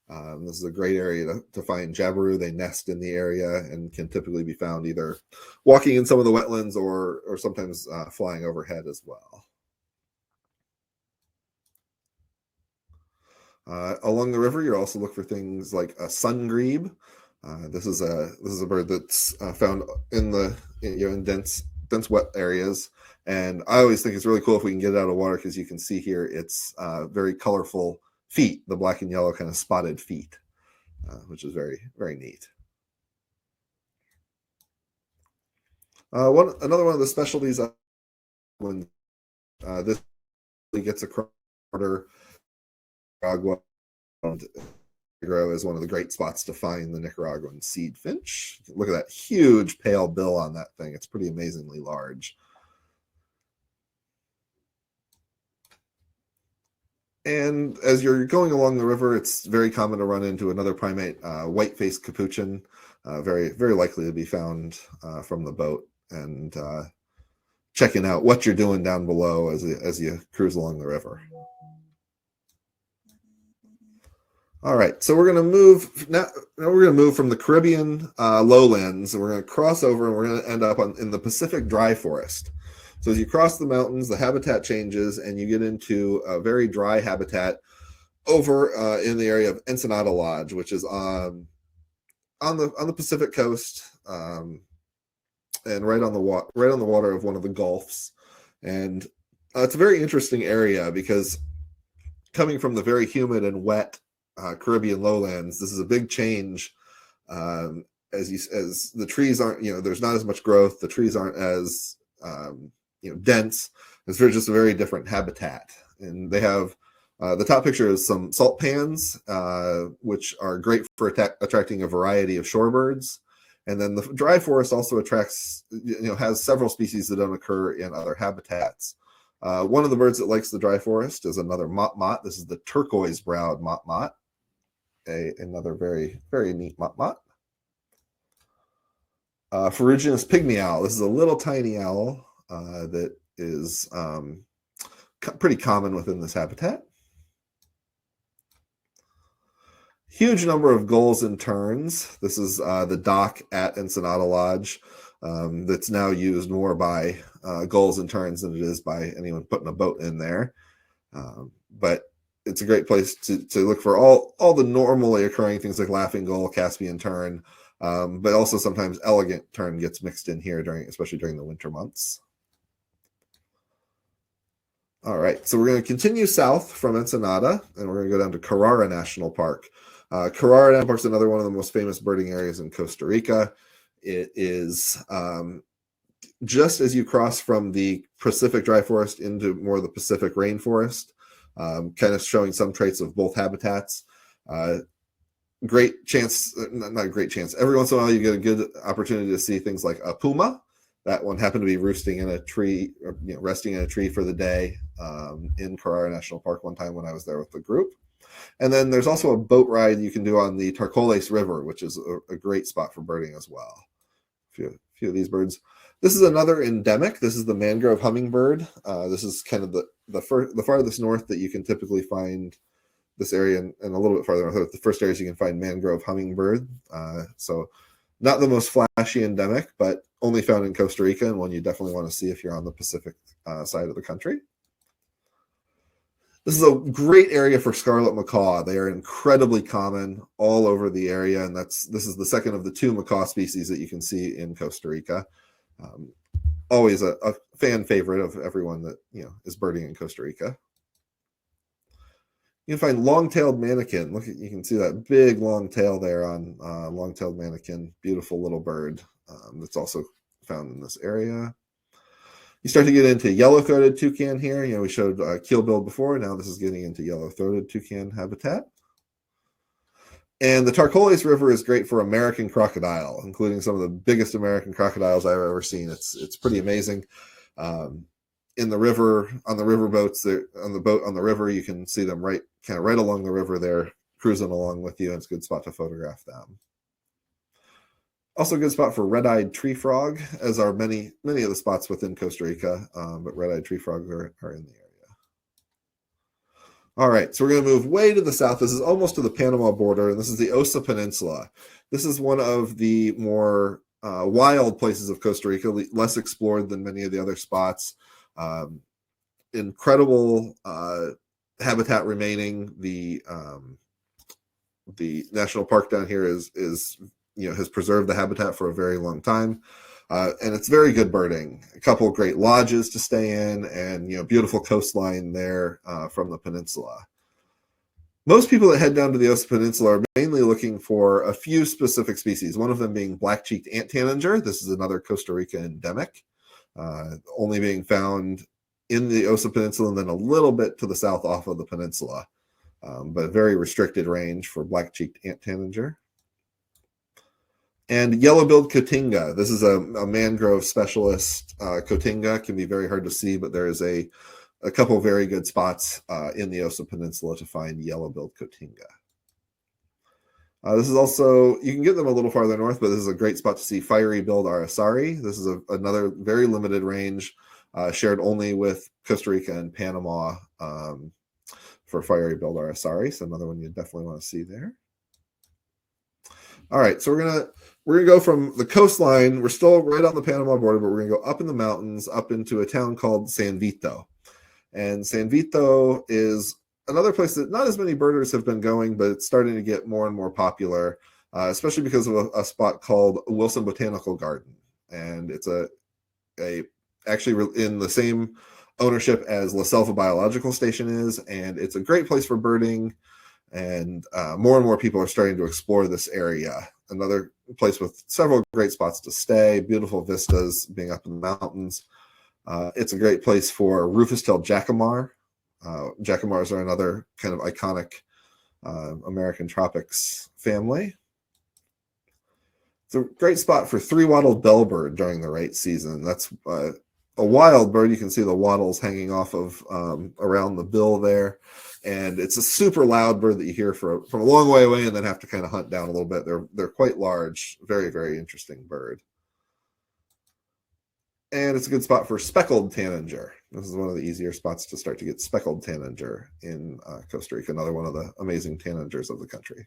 This is a great area to find jabiru. They nest in the area and can typically be found either walking in some of the wetlands or sometimes flying overhead as well. Along the river, you also look for things like a sungrebe. This is a bird that's found in dense wet areas. And I always think it's really cool if we can get it out of water, because you can see here it's very colorful feet, the black and yellow kind of spotted feet, which is very, very neat. Another one of the specialties when this gets across the Aggarwal and Gaurav is one of the great spots to find the Nicaraguan seed finch. Look at that huge pale bill on that thing. It's pretty amazingly large. And as you're going along the river, it's very common to run into another primate, white-faced capuchin, very, very likely to be found from the boat, and checking out what you're doing down below as you cruise along the river. All right, so we're going to move now. We're going to move from the Caribbean lowlands, and we're going to cross over, and we're going to end up in the Pacific dry forest. So as you cross the mountains, the habitat changes, and you get into a very dry habitat over in the area of Ensenada Lodge, which is on the Pacific coast, and right on the water of one of the gulfs. And it's a very interesting area because coming from the very humid and wet Caribbean lowlands, this is a big change. As the trees aren't, there's not as much growth. The trees aren't as dense. It's just a very different habitat. And they have the top picture is some salt pans, which are great for attracting a variety of shorebirds. And then the dry forest also attracts, has several species that don't occur in other habitats. One of the birds that likes the dry forest is another mott-mott. This is the turquoise-browed mott-mott, another very, very neat mott-mott. Ferruginous pygmy owl. This is a little tiny owl that is pretty common within this habitat. Huge number of gulls and terns. This is the dock at Ensenada Lodge that's now used more by gulls and terns than it is by anyone putting a boat in there. But it's a great place to look for all the normally occurring things like laughing gull, Caspian tern, but also sometimes elegant tern gets mixed in here especially during the winter months. All right, so we're going to continue south from Ensenada, and we're going to go down to Carrara National Park. Carrara National Park is another one of the most famous birding areas in Costa Rica. It is just as you cross from the Pacific dry forest into more of the Pacific rainforest, kind of showing some traits of both habitats. Great chance, not a great chance. Every once in a while, you get a good opportunity to see things like a puma. That one happened to be roosting in a tree, or, resting in a tree for the day in Carrara National Park one time when I was there with the group. And then there's also a boat ride you can do on the Tarcoles River, which is a great spot for birding as well. A few of these birds. This is another endemic. This is the mangrove hummingbird. This is kind of the farthest north that you can typically find this area, and a little bit farther north. The first areas you can find mangrove hummingbird. So not the most flashy endemic, but only found in Costa Rica, and one you definitely want to see if you're on the Pacific side of the country. This is a great area for scarlet macaw. They are incredibly common all over the area, and this is the second of the two macaw species that you can see in Costa Rica. Always a fan favorite of everyone that is birding in Costa Rica. You can find long-tailed manakin. You can see that big long tail there on long-tailed manakin. Beautiful little bird that's also found in this area. You start to get into yellow-throated toucan here. We showed keelbill before. Now this is getting into yellow-throated toucan habitat. And the Turquoise River is great for American crocodile, including some of the biggest American crocodiles I've ever seen. It's pretty amazing. In the river, on the river boats, on the river, you can see them right along the river there, cruising along with you, and it's a good spot to photograph them. Also a good spot for red-eyed tree frog, as are many of the spots within Costa Rica, but red-eyed tree frogs are in the area. All right, so we're going to move way to the south. This is almost to the Panama border, and this is the Osa Peninsula. This is one of the more wild places of Costa Rica, less explored than many of the other spots. Incredible habitat remaining. The national park down here has preserved the habitat for a very long time, and it's very good birding. A couple of great lodges to stay in, and beautiful coastline there from the peninsula. Most people that head down to the Osa Peninsula are mainly looking for a few specific species, one of them being black-cheeked ant tanager. This is another Costa Rica endemic, only being found in the Osa Peninsula and then a little bit to the south off of the peninsula, but very restricted range for black-cheeked ant tanager. And yellow-billed cotinga. This is a mangrove specialist. Cotinga can be very hard to see, but there is a couple of very good spots in the Osa Peninsula to find yellow-billed cotinga. This is also, you can get them a little farther north, but this is a great spot to see fiery-billed aracari. This is another very limited range, shared only with Costa Rica and Panama for fiery-billed aracari. So another one you definitely want to see there. All right, so we're gonna go from the coastline. We're still right on the Panama border, but we're gonna go up in the mountains, up into a town called San Vito. And San Vito is another place that not as many birders have been going, but it's starting to get more and more popular, especially because of a spot called Wilson Botanical Garden. And it's actually in the same ownership as La Selva Biological Station is, and it's a great place for birding. And more people are starting to explore this area. Another place with several great spots to stay, beautiful vistas being up in the mountains. It's a great place for rufous-tailed jacamar. Jacamars are another kind of iconic American tropics family. It's a great spot for three-wattled bellbird during the rate season. That's a wild bird. You can see the wattles hanging off of around the bill there. And it's a super loud bird that you hear from a long way away and then have to kind of hunt down a little bit. They're quite large, very, very interesting bird. And it's a good spot for speckled tanager. This is one of the easier spots to start to get speckled tanager in Costa Rica, another one of the amazing tanagers of the country.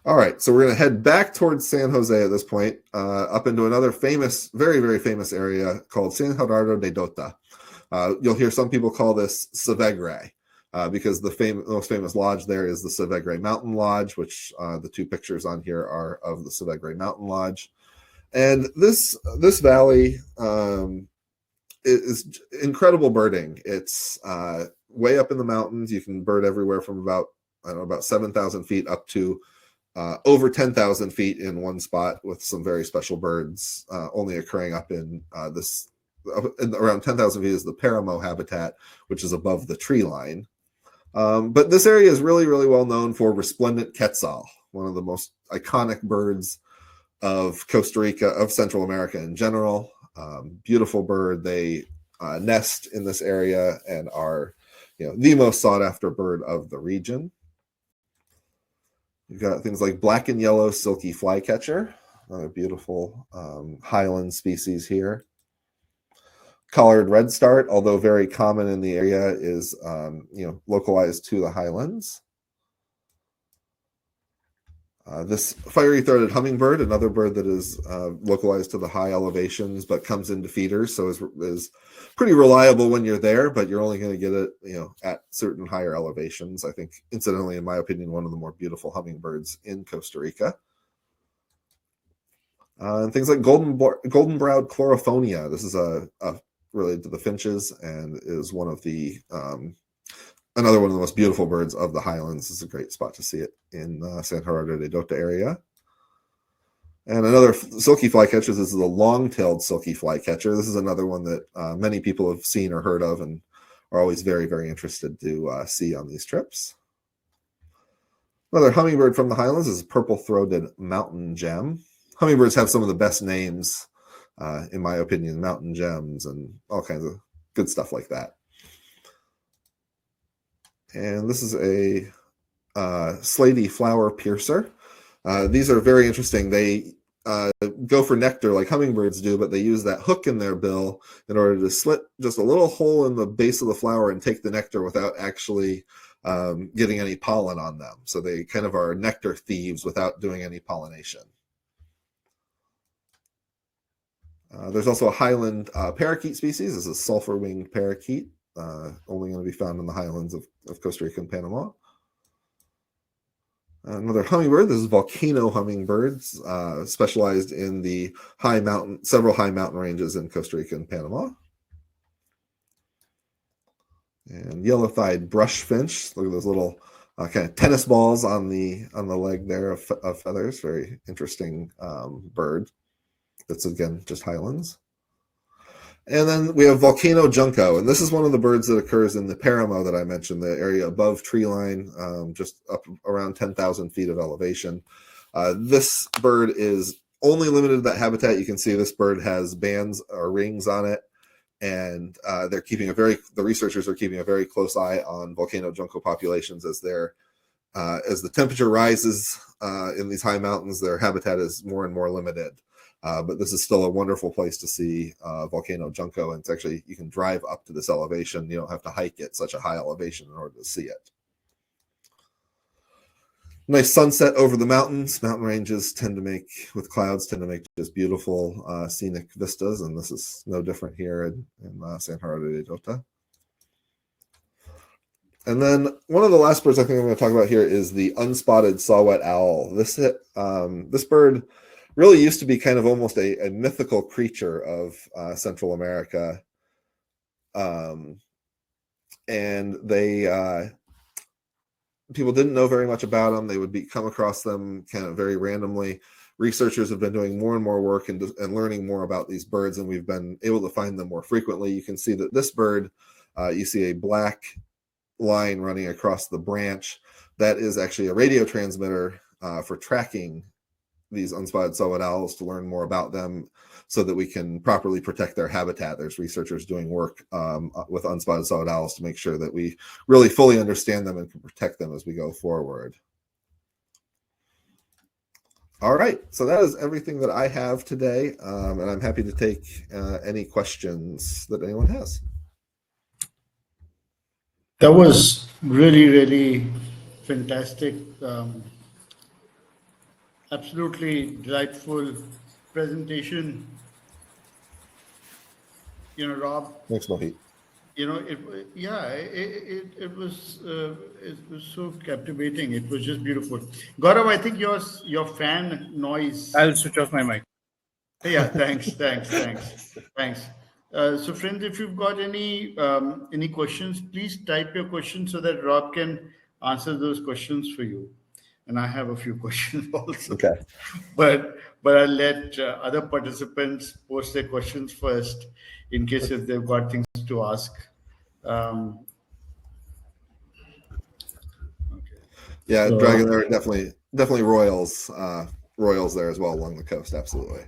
All right, so we're going to head back towards San Jose at this point, up into another famous, very, very famous area called San Gerardo de Dota. You'll hear some people call this Savegre because the most famous lodge there is the Savegre Mountain Lodge, which the two pictures on here are of the Savegre Mountain Lodge. And this valley is incredible birding. It's way up in the mountains. You can bird everywhere from about 7,000 feet up to over 10,000 feet in one spot, with some very special birds only occurring up in around 10,000 feet is the Paramo habitat, which is above the tree line. But this area is really, really well known for resplendent quetzal, one of the most iconic birds of Costa Rica, of Central America in general. Beautiful bird. They nest in this area and are, the most sought after bird of the region. You've got things like black and yellow silky flycatcher, another beautiful highland species here. Collared redstart, although very common in the area, is localized to the highlands. This fiery-throated hummingbird, another bird that is localized to the high elevations, but comes into feeders, so is pretty reliable when you're there, but you're only going to get it, at certain higher elevations. I think, incidentally, in my opinion, one of the more beautiful hummingbirds in Costa Rica. And things like golden-browed chlorophonia. This is related to the finches and is one of the another one of the most beautiful birds of the highlands. This is a great spot to see it in San Gerardo de Dota area. And another silky flycatcher, this is the long-tailed silky flycatcher. This is another one that many people have seen or heard of and are always very, very interested to see on these trips. Another hummingbird from the highlands is purple-throated mountain gem. Hummingbirds have some of the best names, in my opinion, mountain gems and all kinds of good stuff like that. And this is a slaty flower piercer. These are very interesting. They go for nectar like hummingbirds do, but they use that hook in their bill in order to slit just a little hole in the base of the flower and take the nectar without actually getting any pollen on them. So they kind of are nectar thieves without doing any pollination. There's also a highland parakeet species. This is a sulfur-winged parakeet, only going to be found in the highlands of Costa Rica and Panama. Another hummingbird. This is volcano hummingbirds, specialized in the several high mountain ranges in Costa Rica and Panama. And yellow-thighed brush finch. Look at those little kind of tennis balls on the leg there of feathers. Very interesting bird. That's again just highlands. And then we have volcano junco, and this is one of the birds that occurs in the Paramo that I mentioned, the area above tree line, just up around 10,000 feet of elevation. This bird is only limited to that habitat. You can see this bird has bands or rings on it, and they're keeping the researchers are keeping a very close eye on volcano junco populations as the temperature rises in these high mountains. Their habitat is more and more limited. But this is still a wonderful place to see volcano junco, and it's actually, you can drive up to this elevation. You don't have to hike it such a high elevation in order to see it. Nice sunset over the mountains. Mountain ranges with clouds tend to make just beautiful scenic vistas, and this is no different here in San Gerardo de Dota. And then one of the last birds I think I'm going to talk about here is the unspotted saw-whet owl. This bird really used to be kind of almost a mythical creature of Central America. And people didn't know very much about them. They would come across them kind of very randomly. Researchers have been doing more and more work and learning more about these birds, and we've been able to find them more frequently. You can see that this bird, you see a black line running across the branch. That is actually a radio transmitter for tracking these unspotted saw-whet owls, to learn more about them so that we can properly protect their habitat. There's researchers doing work with unspotted saw-whet owls to make sure that we really fully understand them and can protect them as we go forward. All right, so that is everything that I have today, and I'm happy to take any questions that anyone has. That was really, really fantastic. Absolutely delightful presentation. Rob. Thanks, Mohit. It was so captivating. It was just beautiful. Gaurav, I think your fan noise. I'll switch off my mic. Yeah, thanks. So friends, if you've got any questions, please type your questions so that Rob can answer those questions for you. And I have a few questions also. Okay. But I'll let other participants post their questions first, in case if they've got things to ask. Okay. Yeah, so, Dragon, there are definitely royals there as well along the coast. Absolutely.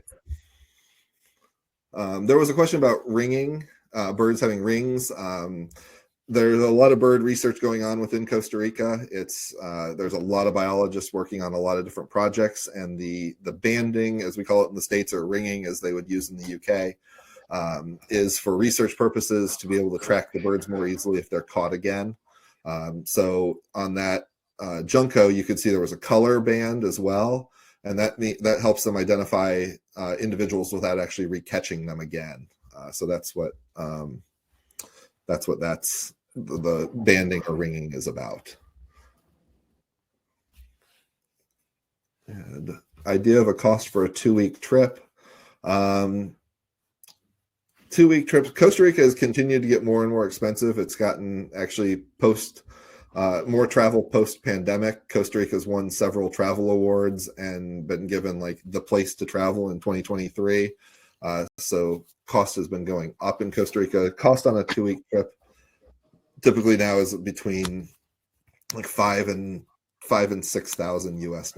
There was a question about ringing, birds having rings. There's a lot of bird research going on within Costa Rica. There's a lot of biologists working on a lot of different projects, and the banding, as we call it in the States, or ringing as they would use in the UK, is for research purposes, to be able to track the birds more easily if they're caught again. So on that junco, you could see there was a color band as well, and that helps them identify individuals without actually recatching them again. So that's what the banding or ringing is about. And idea of a cost for a 2-week trip. 2-week trips. Costa Rica has continued to get more and more expensive. It's gotten, actually, post More travel post-pandemic. Costa Rica's won several travel awards and been given like the place to travel in 2023. So cost has been going up in Costa Rica. Cost on a 2-week trip typically now is between like $5,000 and $6,000 US.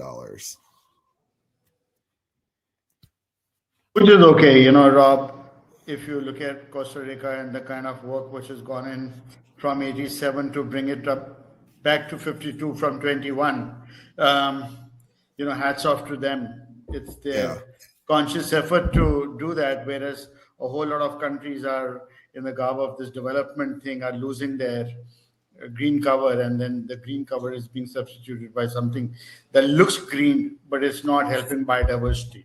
Which is okay, Rob. If you look at Costa Rica and the kind of work which has gone in from 87 to bring it up back to 52 from 21, hats off to them. It's their conscious effort to do that, whereas a whole lot of countries are in the garb of this development thing, are losing their green cover, and then the green cover is being substituted by something that looks green, but it's not helping biodiversity.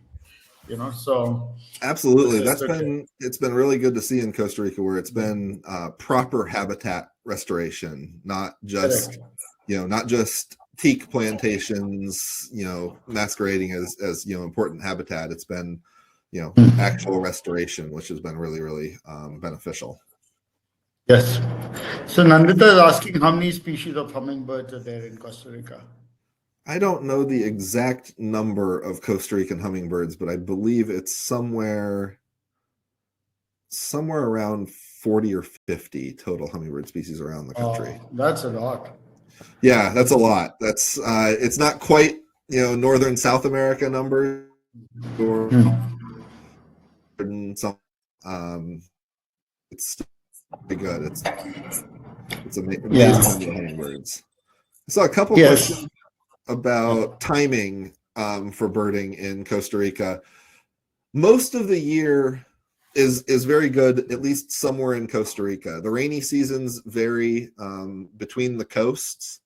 So absolutely, it's been really good to see in Costa Rica, where it's been proper habitat restoration, not just teak plantations, masquerading as important habitat. It's been actual restoration, which has been really, really beneficial. Yes. So Nandita is asking how many species of hummingbirds are there in Costa Rica? I don't know the exact number of Costa Rican hummingbirds, but I believe it's somewhere around 40 or 50 total hummingbird species around the country. Oh, that's a lot. Yeah, that's a lot. That's it's not quite northern South America numbers or some. It's still pretty good. It's amazing number of hummingbirds. I saw a couple questions about timing for birding in Costa Rica. Most of the year is very good, at least somewhere in Costa Rica. The rainy seasons vary between the coasts.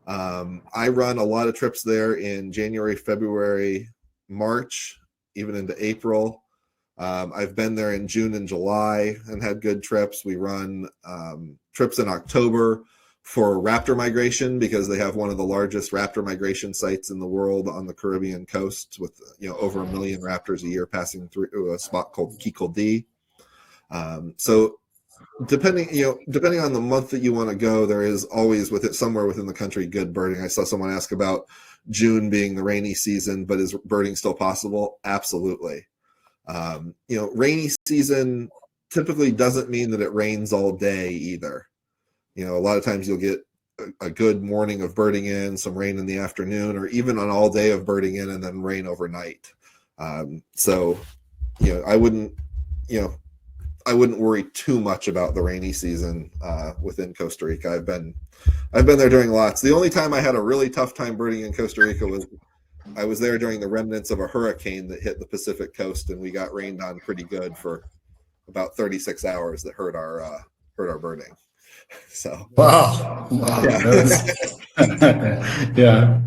I run a lot of trips there in January, February, March, even into April. I've been there in June and July and had good trips. We run trips in October for raptor migration, because they have one of the largest raptor migration sites in the world on the Caribbean coast, with over 1 million raptors a year passing through a spot called Kiko D. So depending on the month that you want to go, there is always somewhere within the country good birding. I saw someone ask about June being the rainy season, but is birding still possible? Absolutely. Rainy season typically doesn't mean that it rains all day either. A lot of times you'll get a good morning of birding in, some rain in the afternoon, or even an all day of birding in and then rain overnight. So I wouldn't worry too much about the rainy season within Costa Rica. I've been there during lots. The only time I had a really tough time birding in Costa Rica was I was there during the remnants of a hurricane that hit the Pacific coast, and we got rained on pretty good for about 36 hours. That hurt our birding. So wow. Yeah,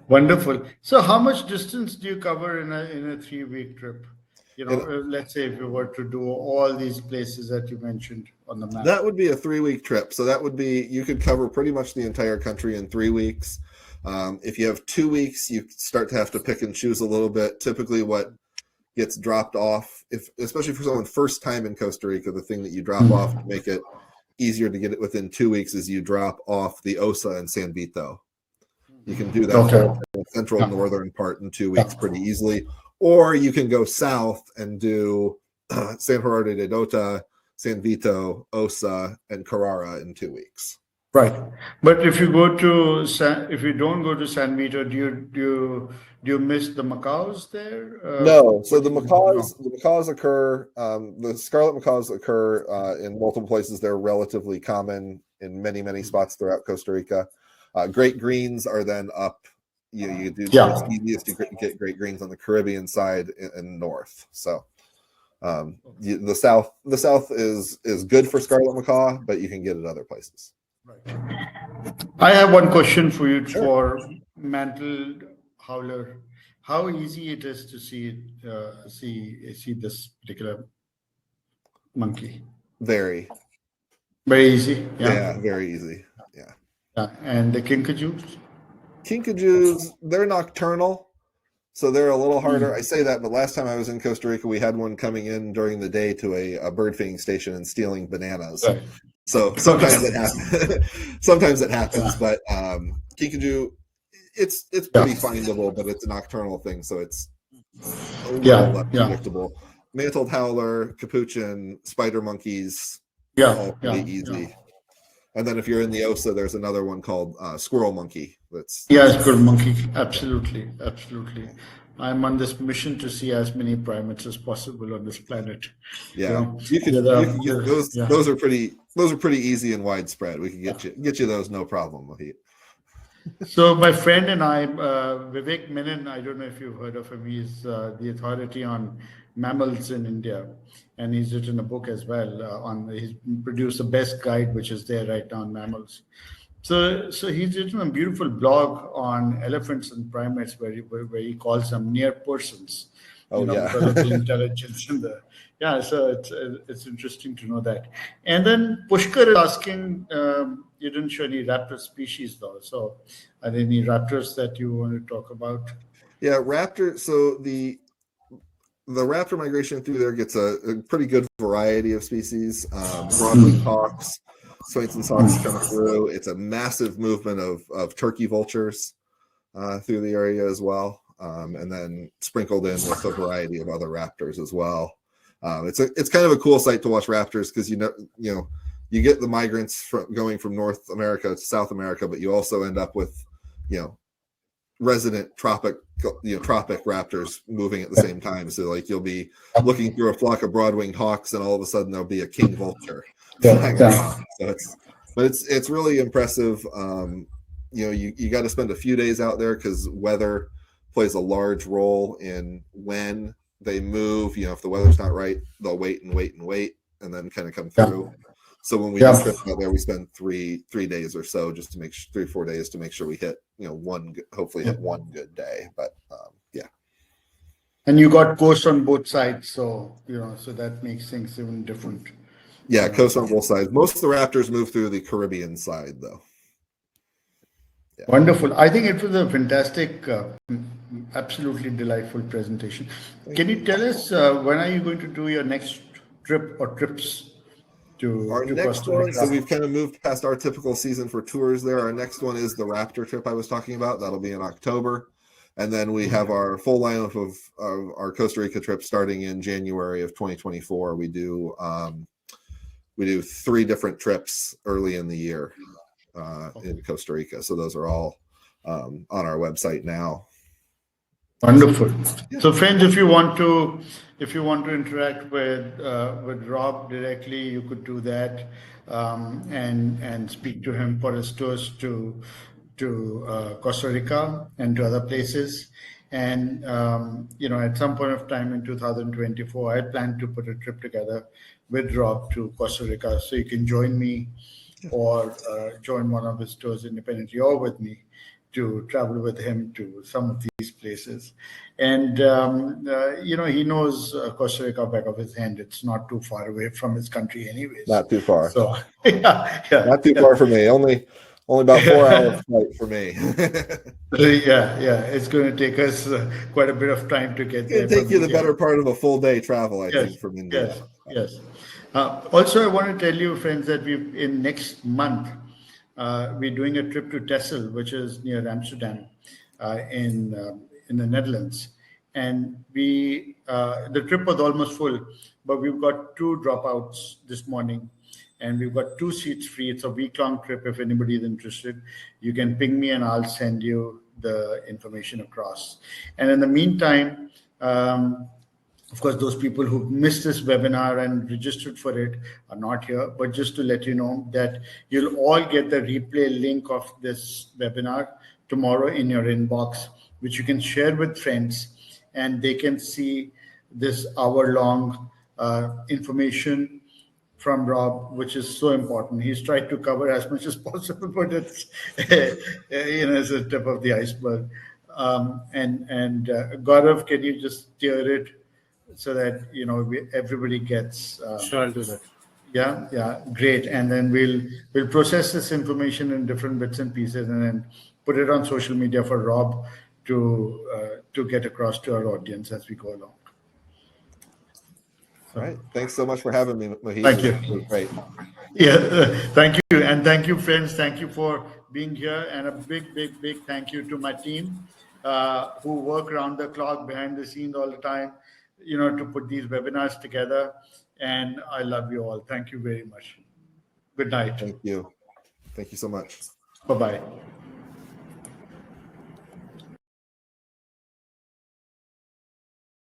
wonderful. So how much distance do you cover in a 3-week trip? Let's say if you were to do all these places that you mentioned on the map. That would be a 3-week trip. So that would be, you could cover pretty much the entire country in 3 weeks. If you have 2 weeks, you start to have to pick and choose a little bit. Typically what gets dropped off, especially for someone first time in Costa Rica, the thing that you drop off to make it easier to get it within 2 weeks is you drop off the Osa and San Vito. You can do that for the central northern part in 2 weeks pretty easily. Or you can go south and do San Gerardo de Dota, San Vito, Osa, and Carrara in 2 weeks. Right, but if you don't go to San Vito, do you miss the macaws there? No. So the macaws occur. The scarlet macaws occur in multiple places. They're relatively common in many spots throughout Costa Rica. Great greens are then up. You do. It's easiest to get great greens on the Caribbean side and north. So the south is good for scarlet macaw, but you can get it other places. Right. I have one question for you for mantled howler. How easy it is to see this particular monkey? Very easy. Yeah, very easy. Yeah. And the kinkajous? Kinkajous, they're nocturnal, so they're a little harder. I say that, but last time I was in Costa Rica, we had one coming in during the day to a bird feeding station and stealing bananas. Right. So sometimes it happens. Sometimes it happens, but Kinkajou, it's pretty findable, but it's a nocturnal thing, so it's a little less predictable. Mantled howler, capuchin, spider monkeys, all pretty easy. And then if you're in the Osa, there's another one called squirrel monkey. Squirrel monkey. Absolutely. I'm on this mission to see as many primates as possible on this planet. Yeah, you can get those. Those are pretty easy and widespread. We can get you those, no problem, Mohit. So my friend and I, Vivek Menon, I don't know if you've heard of him. He's the authority on mammals in India, and he's written a book as well. He's produced the best guide, which is there right now on mammals. So he's written a beautiful blog on elephants and primates, where he calls them near persons. Because of the intelligence in the so it's interesting to know that. And then Pushkar is asking, you didn't show any raptor species though. So are there any raptors that you want to talk about? Yeah, raptor. So the raptor migration through there gets a pretty good variety of species. Broadwing hawks, Swainson's hawks come through. It's a massive movement of turkey vultures through the area as well. And then sprinkled in with a variety of other raptors as well. It's kind of a cool sight to watch raptors, because you get the migrants going from North America to South America, but you also end up with resident tropic raptors moving at the same time. So like you'll be looking through a flock of broad-winged hawks, and all of a sudden there'll be a king vulture. So it's really impressive. You got to spend a few days out there, because weather plays a large role in when they move. If the weather's not right, they'll wait, and then kind of come through. So when we do trip out there, we spend 3 days or so, just to make 3-4 days to make sure we hit hopefully hit one good day. But and you got coast on both sides, so so that makes things even different. Yeah, coast on both sides. Most of the raptors move through the Caribbean side, though. Yeah. Wonderful. I think it was a fantastic, absolutely delightful presentation. Can you tell us when are you going to do your next trip or trips to next Costa one? Rica? So we've kind of moved past our typical season for tours there. Our next one is the raptor trip I was talking about. That'll be in October. And then we have our full lineup of our Costa Rica trip starting in January of 2024. We do 3 different trips early in the year in Costa Rica. So those are all on our website now. Wonderful. So friends, if you want to interact with Rob directly, you could do that and speak to him for his tours to Costa Rica and to other places. And at some point of time in 2024, I plan to put a trip together with Rob to Costa Rica, so you can join me or join one of his tours independently or with me to travel with him to some of these places. And he knows Costa Rica back of his hand. It's not too far away from his country anyways. Not too far. So not too far for me. Only about 4 hours flight for me. It's going to take us quite a bit of time to get there. It'll take you the better part of a full day travel, I think, from India. Yes. Also, I want to tell you, friends, that in next month, we're doing a trip to Texel, which is near Amsterdam, in the Netherlands. And the trip was almost full, but we've got 2 dropouts this morning, and we've got 2 seats free. It's a week-long trip. If anybody is interested, you can ping me and I'll send you the information across. And in the meantime, of course, those people who missed this webinar and registered for it are not here, but just to let you know that you'll all get the replay link of this webinar tomorrow in your inbox, which you can share with friends, and they can see this hour-long information from Rob, which is so important. He's tried to cover as much as possible, but it's it's the tip of the iceberg. And Gaurav, can you just steer it so that everybody gets? Sure, I'll do that. Yeah, great. And then we'll process this information in different bits and pieces, and then put it on social media for Rob to get across to our audience as we go along. All right. Thanks so much for having me, Mohit. Thank you. It was great. Yeah, thank you. And thank you, friends. Thank you for being here. And a big, big, big thank you to my team who work around the clock behind the scenes all the time, to put these webinars together. And I love you all. Thank you very much. Good night. Thank you. Thank you so much. Bye bye.